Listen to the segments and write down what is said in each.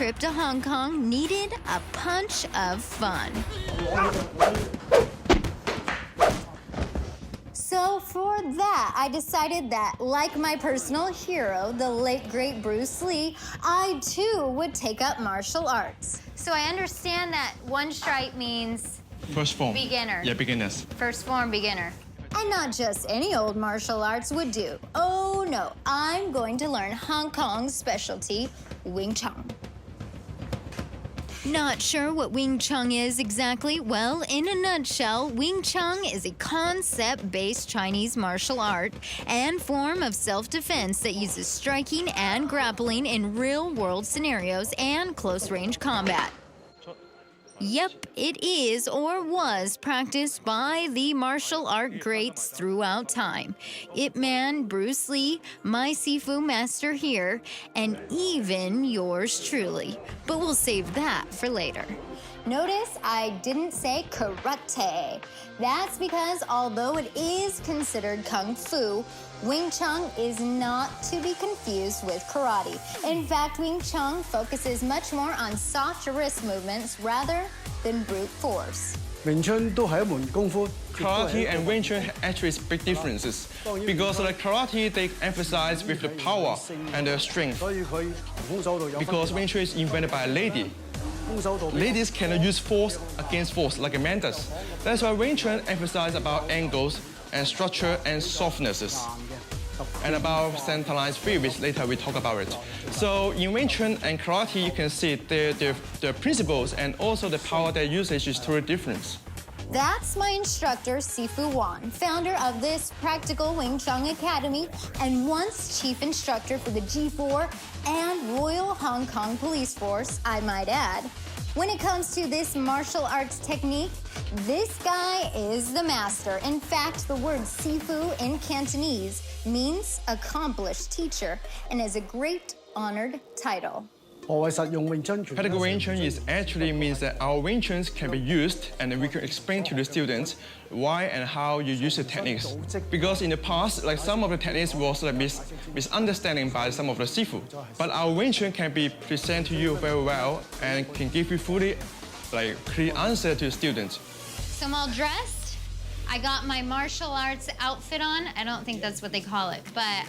trip to Hong Kong needed a punch of fun. So for that, I decided that, like my personal hero, the late great Bruce Lee, I too would take up martial arts. So I understand that one stripe means First form. beginner. Yeah, beginners. First form beginner. And not just any old martial arts would do. Oh no, I'm going to learn Hong Kong's specialty, Wing Chun. Not sure what Wing Chun is exactly? Well, in a nutshell, Wing Chun is a concept-based Chinese martial art and form of self-defense that uses striking and grappling in real-world scenarios and close-range combat. Yep, it is or was practiced by the martial art greats throughout time. Ip Man, Bruce Lee, my Sifu master here, and even yours truly. But we'll save that for later. Notice I didn't say karate. That's because although it is considered kung fu, Wing Chun is not to be confused with karate. In fact, Wing Chun focuses much more on soft wrist movements rather than brute force. 詠春都係一門功夫。 Karate and Wing Chun actually is big differences because like karate they emphasize with the power and the strength. 所以佢空手道有分 Because Wing Chun is invented by a lady. 空手道 Ladies cannot use force against force like a man does. That's why Wing Chun emphasizes about angles and structure and softnesses. And about centralized theories, later we talk about it. So in Wing Chun and karate, you can see the principles and also the power their usage is totally different. That's my instructor, Sifu Wan, founder of this practical Wing Chun Academy and once chief instructor for the G4 and Royal Hong Kong Police Force, I might add. When it comes to this martial arts technique, this guy is the master. In fact, the word Sifu in Cantonese means accomplished teacher and is a great honored title. 何謂實用詠春拳？ Practical Wing Chun is actually means that our Wing Chuns can be used and we can explain to the students why and how you use the techniques. Because in the past, like some of the techniques was like misunderstanding by some of the Sifu. But our Wing Chun can be presented to you very well and can give you fully like clear answer to the students. So I'm all dressed. I got my martial arts outfit on. I don't think that's what they call it, but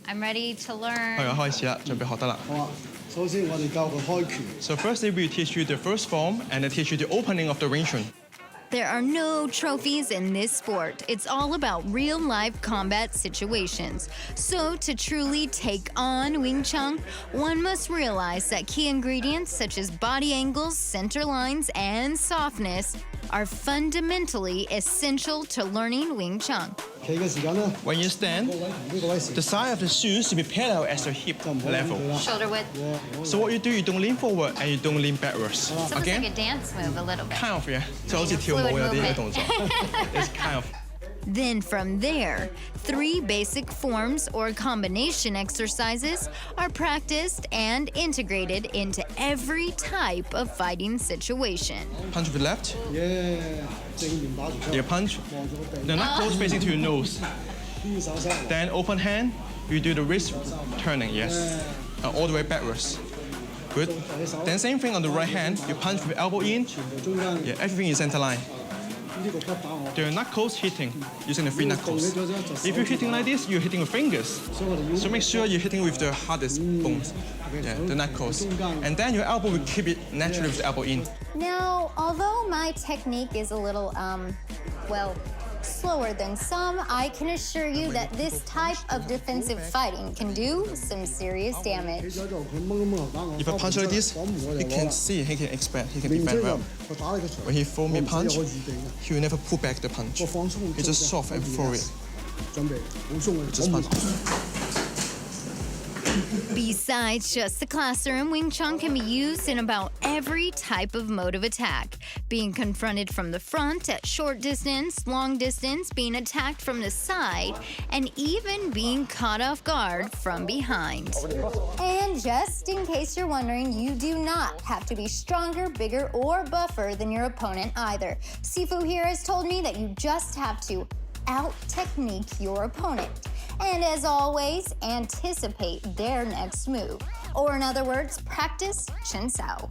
I'm ready to learn. 開始啦，準備學得啦。好啊，首先我哋教佢開拳。 So firstly, we teach you the first form and then teach you the opening of the Wing Chun. There are no trophies in this sport. It's all about real-life combat situations. So to truly take on Wing Chun, one must realize that key ingredients such as body angles, center lines, and softness are fundamentally essential to learning Wing Chun. 企嘅時間咧， When you stand, 呢個位時 the side of the shoes should be parallel as the hip 就唔好諗 level. 佢啦。 Shoulder width. So what you do, you don't lean forward and you don't lean backwards. It's almost like a Again, dance move a little bit. kind of yeah. 就好似跳舞有啲嘅動作。It's kind of. Then from there, 3 basic forms or combination exercises are practiced and integrated into every type of fighting situation. Punch with the left, 耶，正面打住出 you punch. 望住個地， The knuckles facing to your nose. 牽手收。 Then open hand, you do the wrist turning, yes. All the way backwards. Good. Then same thing on the right hand, you punch with elbow in. 全部中間 Yeah, everything is center line. 呢個骨打我。 The knuckles hitting using the 3 knuckles. If you're hitting like this, you're hitting with fingers. 所以我哋要 So make sure you're hitting with the hardest bones. Yeah, the knuckles. And then your elbow will keep it naturally with the elbow in. Now, although my technique is a little, well, slower than some, I can assure you that this type of defensive fighting can do some serious damage. 企咗喺度，佢掹一掹頭打我。 If I punch like this, 擋唔我 he 就 can 攞。 see, he can expect, he can 明 defend 知 well. 佢打你個場， When he throw me 我唔使 punch, 有個預定嘅， he will never pull back the punch. 我放鬆。 He just soft and throw it. 準備好鬆嘅， Just 我唔 punch. Besides just the classroom, Wing Chun can be used in about every type of mode of attack. Being confronted from the front at short distance, long distance, being attacked from the side, and even being caught off guard from behind. And just in case you're wondering, you do not have to be stronger, bigger, or buffer than your opponent either. Sifu here has told me that you just have to out-technique your opponent. And as always, anticipate their next move. Or in other words, practice Chen Sao.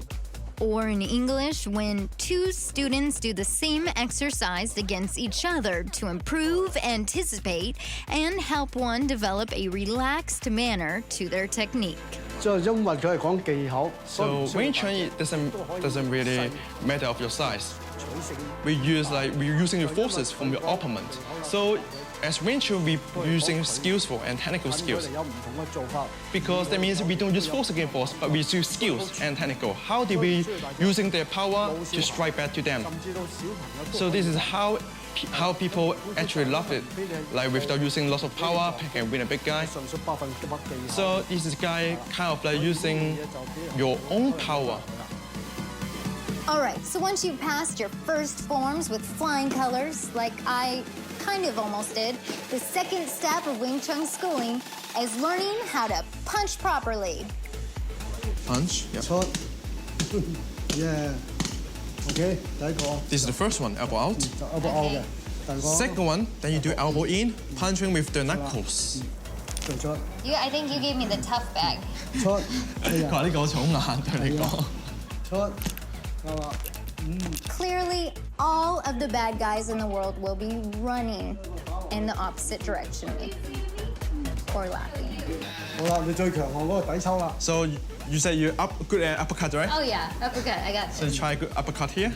Or in English, when two students do the same exercise against each other to improve, anticipate, and help one develop a relaxed manner to their technique. 即係因為佢係講技巧， So Wing Chun it doesn't really matter of your size. We're using the forces from your opponent. So as Wing Chun, we're using skillful and technical skills. 有唔同嘅做法。 Because that means we don't use force against force, but we use skills and technical. How do we using their power to strike back to them? 甚至到小朋友都 So this is how people actually love it. Like without using lots of power, can win a big guy. 純屬百分之百技巧。 So this is guy kind of like using your own power. All right, so once you've passed your first forms with flying colors, like I kind of almost did, the second step of Wing Chun schooling is learning how to punch properly. Punch. Yeah. 出，yeah。OK，第一個 This is the first one, elbow out. 就 elbow out 嘅，第二個 Second one, then you do elbow in, punching with the knuckles. 做出 I think you gave me the tough bag. 出，係啊，哇！呢個好重硬對你講。出，啱啦。 Clearly, all of the bad guys in the world will be running in the opposite direction or laughing. 好啦，你最強項嗰個底抽啦。 So you say you're good at uppercut, right? Oh yeah, uppercut, I got So it. try a good uppercut here.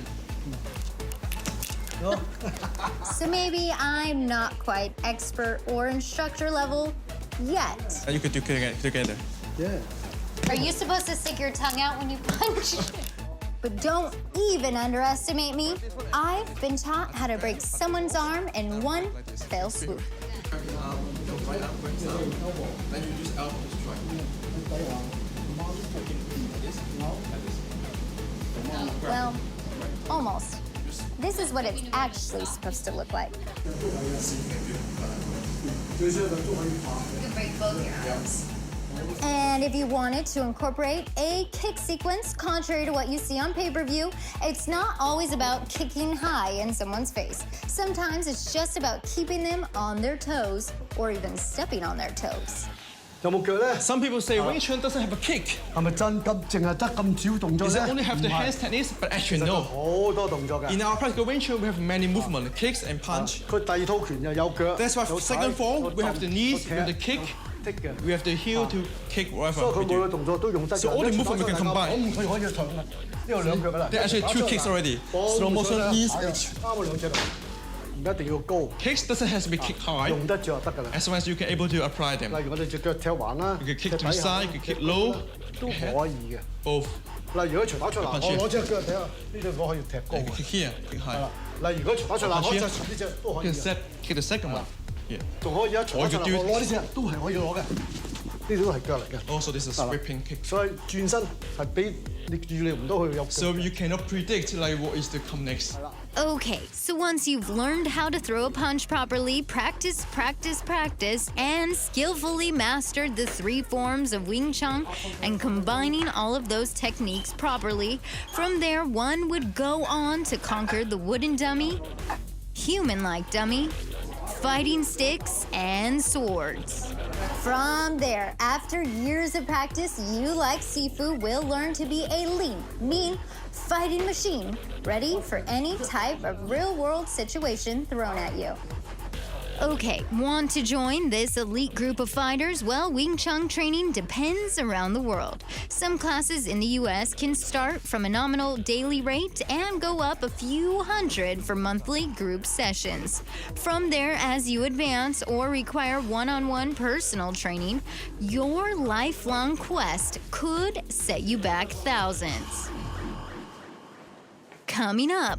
So maybe I'm not quite expert or instructor level yet. And you could do together. Yeah。 Are you supposed to stick your tongue out when you punch? But don't even underestimate me. I've been taught how to break someone's arm in one fell swoop. Then you use elbow to strike. Well, almost. This is what it's actually supposed to look like. You can break both your arms. And if you wanted to incorporate a kick sequence, contrary to what you see on pay-per-view, it's not always about kicking high in someone's face. Sometimes it's just about keeping them on their toes or even stepping on their toes. 有冇腳咧？ Some people say Wing Chun doesn't have a kick. 係咪真咁淨係得咁少動作 Does 啫？ it only have the 唔係 hands techniques? But actually 其實佢 no. 好多動作㗎。 In our practical Wing Chun, we have many movements, kicks and punch. 佢第二套拳又有腳， That's why 有 for second 踩 form, 有 we have the 揼 knees, 有 we have the kick, 踢嘅。 we have the heel to kick 所以 whatever 佢 we 每個 do. 動作都用得㗎。 So all the 一傳 movement we 打 can 出嚟 combine. 咁佢可以長啦。呢度兩腳㗎啦。 There are actually two kicks already. Slow motion is 啱啊兩隻度，唔一定要高， kicks doesn't have to be kicked high. 用得着就得㗎啦。 As long as you can able to apply them. 例如我哋隻腳踢橫啦， You can kick 踢 to the 底下 side, you can kick low, 都可以嘅。 both. 例如如果長打出嚟，我攞隻腳踢下，呢隻我可以踢高 You 嘅 can。kick here, kick 係 high. 啦，例如如果長打出嚟，我 punch 隻 here. 呢隻都可 You 以 can 嘅， kick the second one. Yeah. 仲可以一長打出 Or you 嚟， could do- 我攞呢隻都係可以攞嘅。呢啲都係腳嚟嘅。 Also, this is a sweeping kick. 所以轉身係俾你預料唔到佢有腳。 So you cannot predict like what is to come next. Okay, so once you've learned how to throw a punch properly, practice, practice, practice, and skillfully mastered the three forms of Wing Chun and combining all of those techniques properly, from there one would go on to conquer the wooden dummy, human-like dummy, fighting sticks, and swords. From there, after years of practice, you, like Sifu, will learn to be a lean, mean, fighting machine, ready for any type of real-world situation thrown at you. Okay, want to join this elite group of fighters? Well, Wing Chun training depends around the world. Some classes in the US can start from a nominal daily rate and go up a few hundred for monthly group sessions. From there, as you advance or require one-on-one personal training, your lifelong quest could set you back thousands. Coming up,